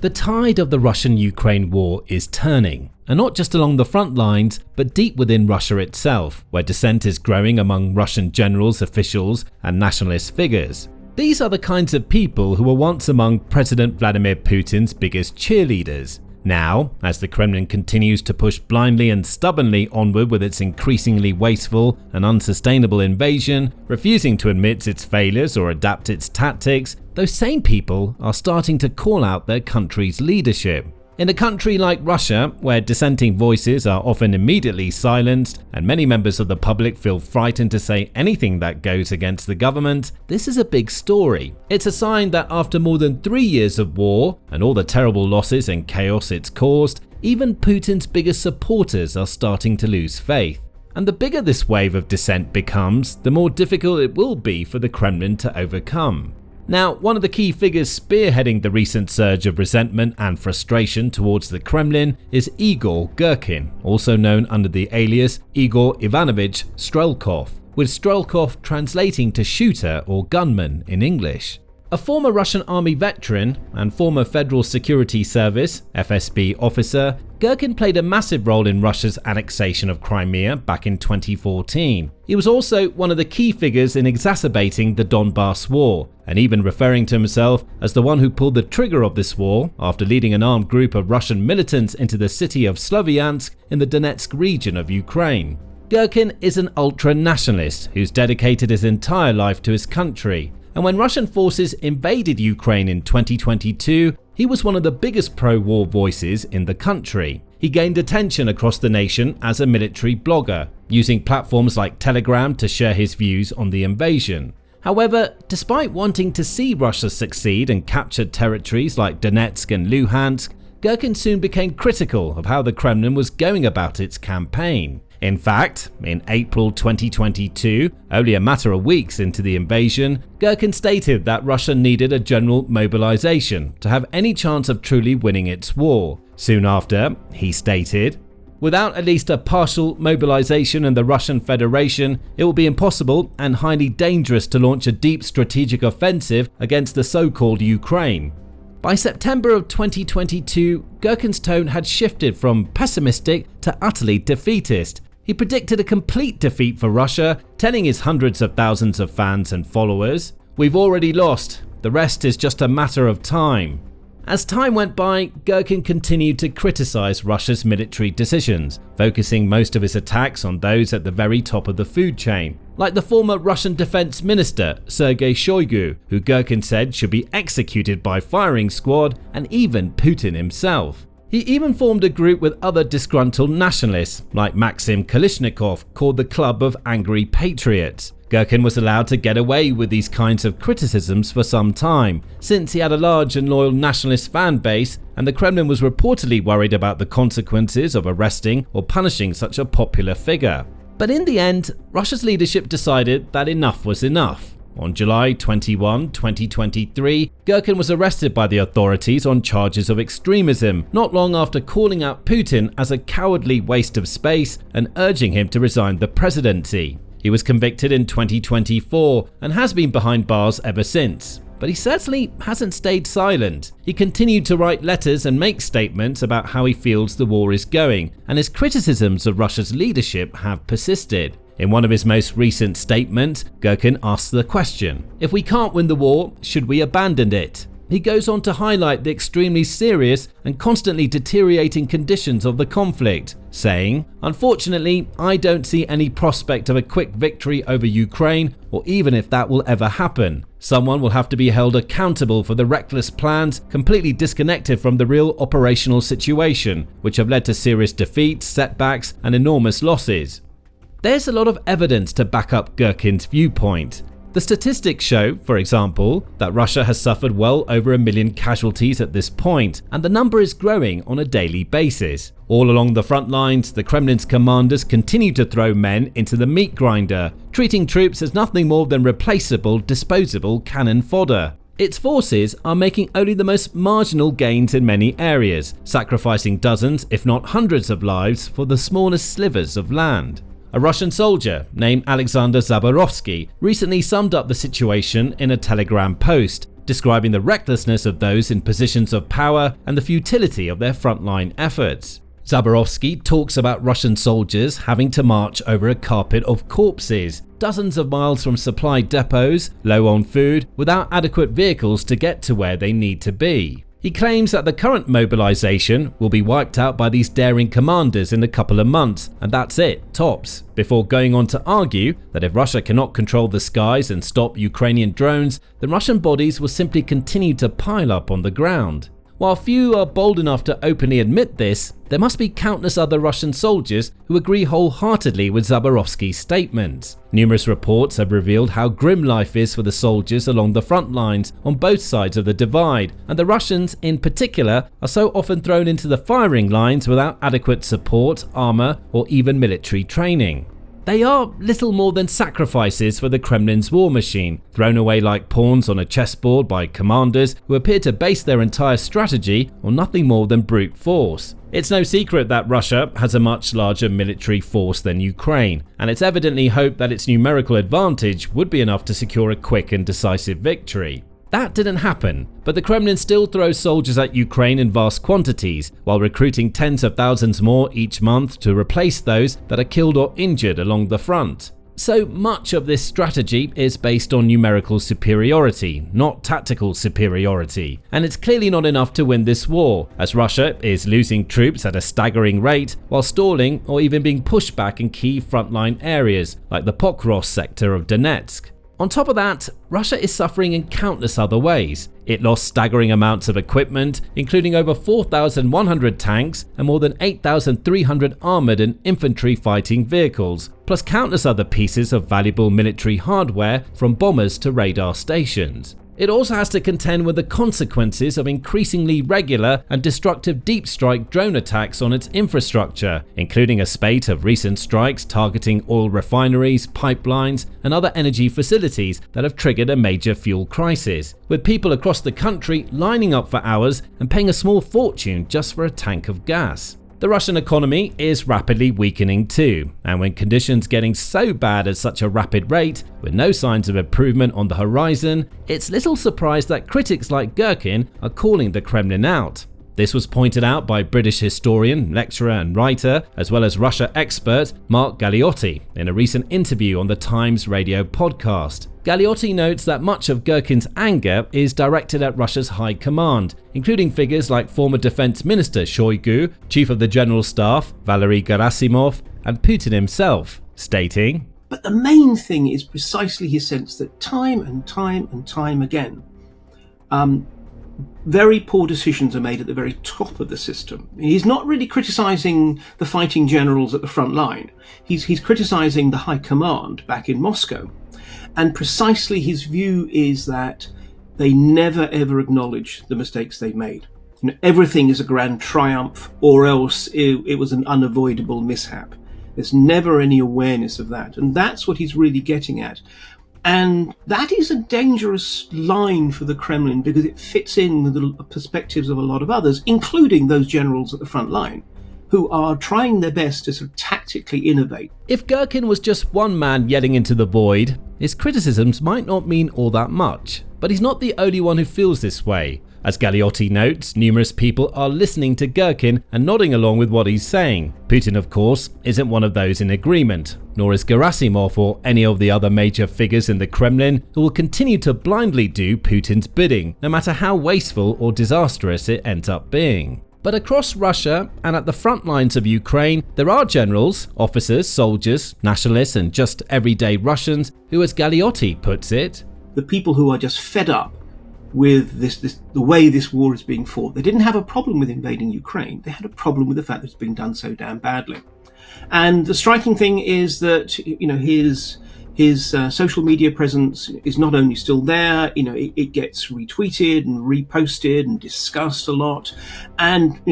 The tide of the Russian-Ukraine war is turning, and not just along the front lines, but deep within Russia itself, where dissent is growing among Russian generals, officials, and nationalist figures. These are the kinds of people who were once among President Vladimir Putin's biggest cheerleaders. Now, as the Kremlin continues to push blindly and stubbornly onward with its increasingly wasteful and unsustainable invasion, refusing to admit its failures or adapt its tactics, those same people are starting to call out their country's leadership. In a country like Russia, where dissenting voices are often immediately silenced and many members of the public feel frightened to say anything that goes against the government, this is a big story. It's a sign that after more than 3 years of war and all the terrible losses and chaos it's caused, even Putin's biggest supporters are starting to lose faith. And the bigger this wave of dissent becomes, the more difficult it will be for the Kremlin to overcome. Now, one of the key figures spearheading the recent surge of resentment and frustration towards the Kremlin is Igor Girkin, also known under the alias Igor Ivanovich Strelkov, with Strelkov translating to shooter or gunman in English. A former Russian army veteran and former Federal Security Service (FSB) officer, Girkin played a massive role in Russia's annexation of Crimea back in 2014. He was also one of the key figures in exacerbating the Donbass war, and even referring to himself as the one who pulled the trigger of this war after leading an armed group of Russian militants into the city of Sloviansk in the Donetsk region of Ukraine. Girkin is an ultra-nationalist who's dedicated his entire life to his country. And when Russian forces invaded Ukraine in 2022, he was one of the biggest pro-war voices in the country. He gained attention across the nation as a military blogger, using platforms like Telegram to share his views on the invasion. However, despite wanting to see Russia succeed and capture territories like Donetsk and Luhansk, Girkin soon became critical of how the Kremlin was going about its campaign. In fact, in April 2022, only a matter of weeks into the invasion, Girkin stated that Russia needed a general mobilization to have any chance of truly winning its war. Soon after, he stated, "Without at least a partial mobilization in the Russian Federation, it will be impossible and highly dangerous to launch a deep strategic offensive against the so-called Ukraine." By September of 2022, Girkin's tone had shifted from pessimistic to utterly defeatist. He predicted a complete defeat for Russia, telling his hundreds of thousands of fans and followers, "We've already lost. The rest is just a matter of time." As time went by, Girkin continued to criticize Russia's military decisions, focusing most of his attacks on those at the very top of the food chain, like the former Russian defense minister Sergei Shoigu, who Girkin said should be executed by firing squad, and even Putin himself. He even formed a group with other disgruntled nationalists, like Maxim Kalishnikov, called the Club of Angry Patriots. Girkin was allowed to get away with these kinds of criticisms for some time, since he had a large and loyal nationalist fan base, and the Kremlin was reportedly worried about the consequences of arresting or punishing such a popular figure. But in the end, Russia's leadership decided that enough was enough. On July 21, 2023, Girkin was arrested by the authorities on charges of extremism, not long after calling out Putin as a cowardly waste of space and urging him to resign the presidency. He was convicted in 2024 and has been behind bars ever since. But he certainly hasn't stayed silent. He continued to write letters and make statements about how he feels the war is going, and his criticisms of Russia's leadership have persisted. In one of his most recent statements, Girkin asks the question, "If we can't win the war, should we abandon it?" He goes on to highlight the extremely serious and constantly deteriorating conditions of the conflict, saying, "Unfortunately, I don't see any prospect of a quick victory over Ukraine, or even if that will ever happen. Someone will have to be held accountable for the reckless plans completely disconnected from the real operational situation, which have led to serious defeats, setbacks, and enormous losses." There's a lot of evidence to back up Girkin's viewpoint. The statistics show, for example, that Russia has suffered well over 1 million casualties at this point, and the number is growing on a daily basis. All along the front lines, the Kremlin's commanders continue to throw men into the meat grinder, treating troops as nothing more than replaceable, disposable cannon fodder. Its forces are making only the most marginal gains in many areas, sacrificing dozens, if not hundreds of lives for the smallest slivers of land. A Russian soldier named Alexander Zaborovsky recently summed up the situation in a Telegram post, describing the recklessness of those in positions of power and the futility of their frontline efforts. Zaborowski talks about Russian soldiers having to march over a carpet of corpses, dozens of miles from supply depots, low on food, without adequate vehicles to get to where they need to be. He claims that the current mobilization will be wiped out by these daring commanders in a couple of months, and that's it, tops, before going on to argue that if Russia cannot control the skies and stop Ukrainian drones, then Russian bodies will simply continue to pile up on the ground. While few are bold enough to openly admit this, there must be countless other Russian soldiers who agree wholeheartedly with Zaborowski's statements. Numerous reports have revealed how grim life is for the soldiers along the front lines on both sides of the divide, and the Russians in particular are so often thrown into the firing lines without adequate support, armor, or even military training. They are little more than sacrifices for the Kremlin's war machine, thrown away like pawns on a chessboard by commanders who appear to base their entire strategy on nothing more than brute force. It's no secret that Russia has a much larger military force than Ukraine, and it's evidently hoped that its numerical advantage would be enough to secure a quick and decisive victory. That didn't happen, but the Kremlin still throws soldiers at Ukraine in vast quantities, while recruiting tens of thousands more each month to replace those that are killed or injured along the front. So much of this strategy is based on numerical superiority, not tactical superiority, and it's clearly not enough to win this war, as Russia is losing troops at a staggering rate while stalling or even being pushed back in key frontline areas like the Pokros sector of Donetsk. On top of that, Russia is suffering in countless other ways. It lost staggering amounts of equipment, including over 4,100 tanks and more than 8,300 armored and infantry fighting vehicles, plus countless other pieces of valuable military hardware from bombers to radar stations. It also has to contend with the consequences of increasingly regular and destructive deep strike drone attacks on its infrastructure, including a spate of recent strikes targeting oil refineries, pipelines, and other energy facilities that have triggered a major fuel crisis, with people across the country lining up for hours and paying a small fortune just for a tank of gas. The Russian economy is rapidly weakening too, and when conditions getting so bad at such a rapid rate, with no signs of improvement on the horizon, it's little surprise that critics like Girkin are calling the Kremlin out. This was pointed out by British historian, lecturer and writer, as well as Russia expert Mark Galeotti in a recent interview on the Times radio podcast. Galeotti notes that much of Girkin's anger is directed at Russia's high command, including figures like former Defense Minister Shoigu, Chief of the General Staff Valery Gerasimov, and Putin himself, stating, "But the main thing is precisely his sense that time and time again, very poor decisions are made at the very top of the system. He's not really criticising the fighting generals at the front line. He's criticising the high command back in Moscow. And precisely his view is that they never ever acknowledge the mistakes they've made. Everything is a grand triumph, or else it was an unavoidable mishap. There's never any awareness of that. And that's what he's really getting at. And that is a dangerous line for the Kremlin because it fits in with the perspectives of a lot of others, including those generals at the front line, who are trying their best to sort of tactically innovate. If Girkin was just one man yelling into the void, his criticisms might not mean all that much. But he's not the only one who feels this way. As Galeotti notes, numerous people are listening to Girkin and nodding along with what he's saying. Putin, of course, isn't one of those in agreement, nor is Gerasimov or any of the other major figures in the Kremlin who will continue to blindly do Putin's bidding, no matter how wasteful or disastrous it ends up being. But across Russia and at the front lines of Ukraine, there are generals, officers, soldiers, nationalists, and just everyday Russians who, as Galeotti puts it, the people who are just fed up with the way this war is being fought. They didn't have a problem with invading Ukraine. They had a problem with the fact that it's being done so damn badly. And the striking thing is that, his social media presence is not only still there, it gets retweeted and reposted and discussed a lot. And,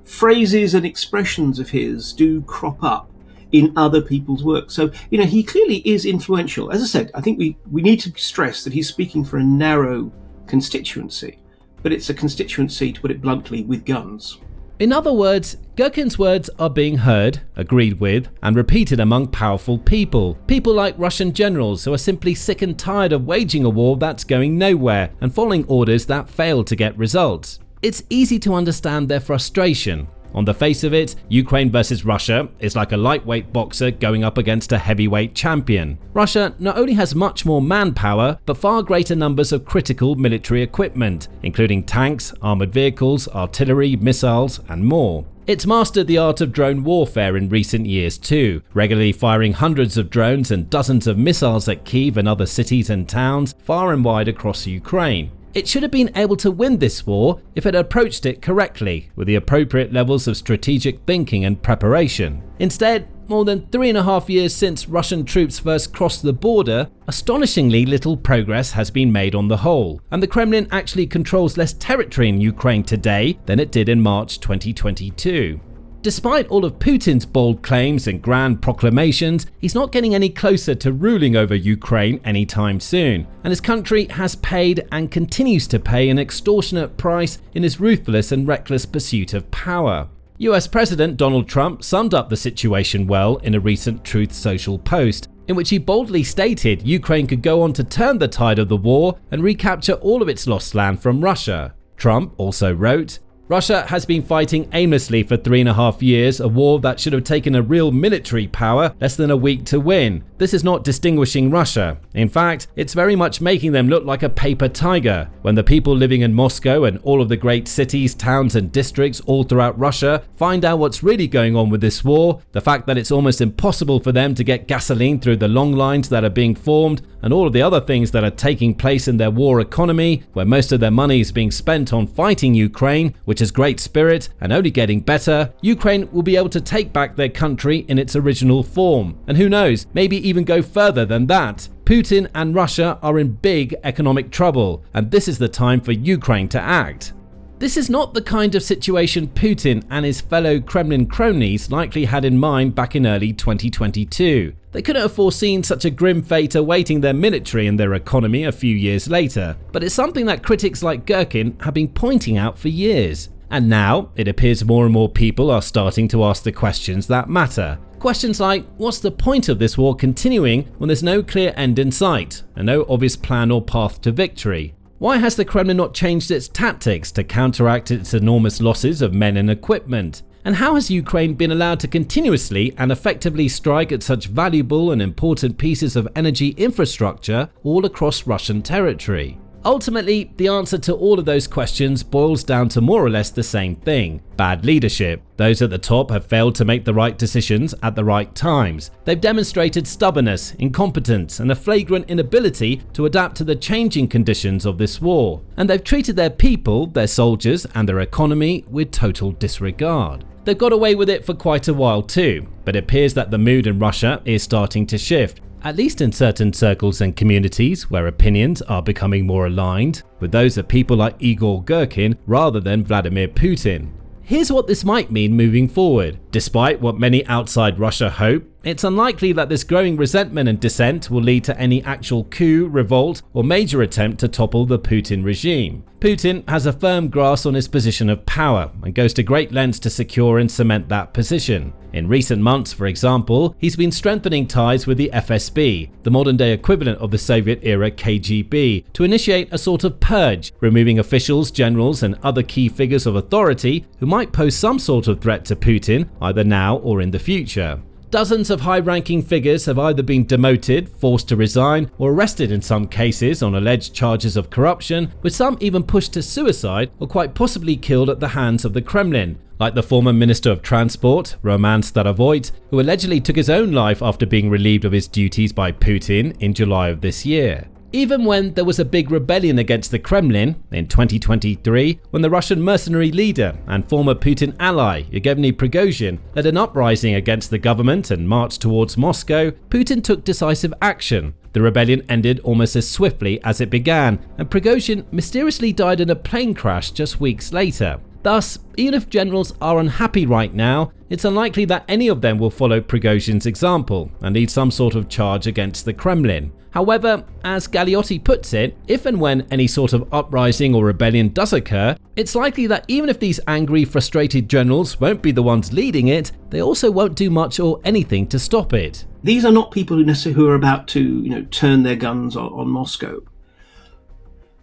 phrases and expressions of his do crop up in other people's work. So, he clearly is influential. As I said, I think we need to stress that he's speaking for a narrow constituency, but it's a constituency, to put it bluntly, with guns. In other words, Girkin's words are being heard, agreed with, and repeated among powerful people. People like Russian generals who are simply sick and tired of waging a war that's going nowhere and following orders that fail to get results. It's easy to understand their frustration. On the face of it, Ukraine versus Russia is like a lightweight boxer going up against a heavyweight champion. Russia not only has much more manpower, but far greater numbers of critical military equipment, including tanks, armored vehicles, artillery, missiles, and more. It's mastered the art of drone warfare in recent years too, regularly firing hundreds of drones and dozens of missiles at Kyiv and other cities and towns far and wide across Ukraine. It should have been able to win this war if it approached it correctly, with the appropriate levels of strategic thinking and preparation. Instead, more than 3.5 years since Russian troops first crossed the border, astonishingly little progress has been made on the whole, and the Kremlin actually controls less territory in Ukraine today than it did in March 2022. Despite all of Putin's bold claims and grand proclamations, he's not getting any closer to ruling over Ukraine anytime soon, and his country has paid and continues to pay an extortionate price in his ruthless and reckless pursuit of power. US President Donald Trump summed up the situation well in a recent Truth Social post, in which he boldly stated Ukraine could go on to turn the tide of the war and recapture all of its lost land from Russia. Trump also wrote, "Russia has been fighting aimlessly for 3.5 years, a war that should have taken a real military power less than a week to win. This is not distinguishing Russia. In fact, it's very much making them look like a paper tiger. When the people living in Moscow and all of the great cities, towns and districts all throughout Russia find out what's really going on with this war, the fact that it's almost impossible for them to get gasoline through the long lines that are being formed, and all of the other things that are taking place in their war economy, where most of their money is being spent on fighting Ukraine, which has great spirit and only getting better, Ukraine will be able to take back their country in its original form. And who knows, maybe even go further than that. Putin and Russia are in big economic trouble, and this is the time for Ukraine to act." This is not the kind of situation Putin and his fellow Kremlin cronies likely had in mind back in early 2022. They couldn't have foreseen such a grim fate awaiting their military and their economy a few years later, but it's something that critics like Girkin have been pointing out for years. And now, it appears more and more people are starting to ask the questions that matter. Questions like, what's the point of this war continuing when there's no clear end in sight, and no obvious plan or path to victory? Why has the Kremlin not changed its tactics to counteract its enormous losses of men and equipment? And how has Ukraine been allowed to continuously and effectively strike at such valuable and important pieces of energy infrastructure all across Russian territory? Ultimately, the answer to all of those questions boils down to more or less the same thing: bad leadership. Those at the top have failed to make the right decisions at the right times. They've demonstrated stubbornness, incompetence, and a flagrant inability to adapt to the changing conditions of this war. And they've treated their people, their soldiers, and their economy with total disregard. They've got away with it for quite a while too, but it appears that the mood in Russia is starting to shift, at least in certain circles and communities where opinions are becoming more aligned with those of people like Igor Girkin rather than Vladimir Putin. Here's what this might mean moving forward. Despite what many outside Russia hope, it's unlikely that this growing resentment and dissent will lead to any actual coup, revolt, or major attempt to topple the Putin regime. Putin has a firm grasp on his position of power and goes to great lengths to secure and cement that position. In recent months, for example, he's been strengthening ties with the FSB, the modern-day equivalent of the Soviet-era KGB, to initiate a sort of purge, removing officials, generals, and other key figures of authority who might pose some sort of threat to Putin, either now or in the future. Dozens of high-ranking figures have either been demoted, forced to resign, or arrested in some cases on alleged charges of corruption, with some even pushed to suicide or quite possibly killed at the hands of the Kremlin, like the former Minister of Transport, Roman Starovoyt, who allegedly took his own life after being relieved of his duties by Putin in July of this year. Even when there was a big rebellion against the Kremlin in 2023, when the Russian mercenary leader and former Putin ally Yevgeny Prigozhin led an uprising against the government and marched towards Moscow, Putin took decisive action. The rebellion ended almost as swiftly as it began, and Prigozhin mysteriously died in a plane crash just weeks later. Thus, even if generals are unhappy right now, it's unlikely that any of them will follow Prigozhin's example and lead some sort of charge against the Kremlin. However, as Galeotti puts it, if and when any sort of uprising or rebellion does occur, it's likely that even if these angry, frustrated generals won't be the ones leading it, they also won't do much or anything to stop it. These are not people who are about to, turn their guns on Moscow.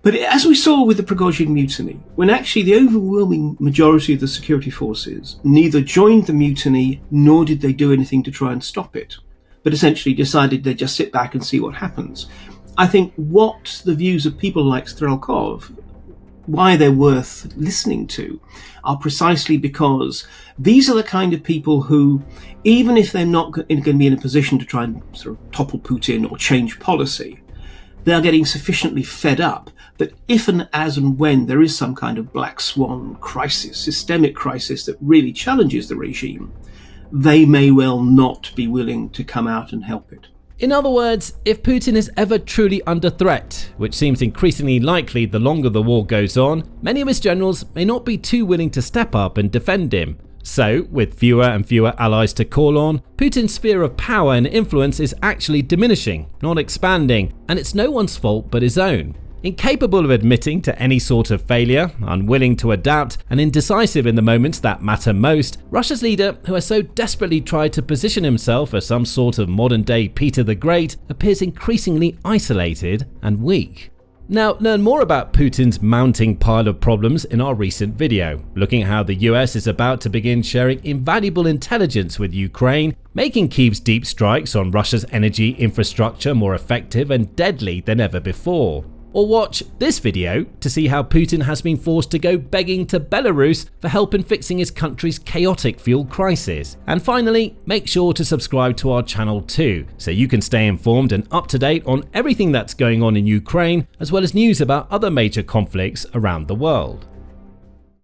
But as we saw with the Prigozhin mutiny, when actually the overwhelming majority of the security forces neither joined the mutiny nor did they do anything to try and stop it, but essentially decided they'd just sit back and see what happens. I think what the views of people like Strelkov, why they're worth listening to, are precisely because these are the kind of people who, even if they're not going to be in a position to try and sort of topple Putin or change policy, they are getting sufficiently fed up that if and as and when there is some kind of black swan crisis, systemic crisis that really challenges the regime, they may well not be willing to come out and help it. In other words, if Putin is ever truly under threat, which seems increasingly likely the longer the war goes on, many of his generals may not be too willing to step up and defend him. So, with fewer and fewer allies to call on, Putin's sphere of power and influence is actually diminishing, not expanding, and it's no one's fault but his own. Incapable of admitting to any sort of failure, unwilling to adapt, and indecisive in the moments that matter most, Russia's leader, who has so desperately tried to position himself as some sort of modern-day Peter the Great, appears increasingly isolated and weak. Now, learn more about Putin's mounting pile of problems in our recent video, looking at how the US is about to begin sharing invaluable intelligence with Ukraine, making Kyiv's deep strikes on Russia's energy infrastructure more effective and deadly than ever before. Or watch this video to see how Putin has been forced to go begging to Belarus for help in fixing his country's chaotic fuel crisis. And finally, make sure to subscribe to our channel too, so you can stay informed and up to date on everything that's going on in Ukraine, as well as news about other major conflicts around the world.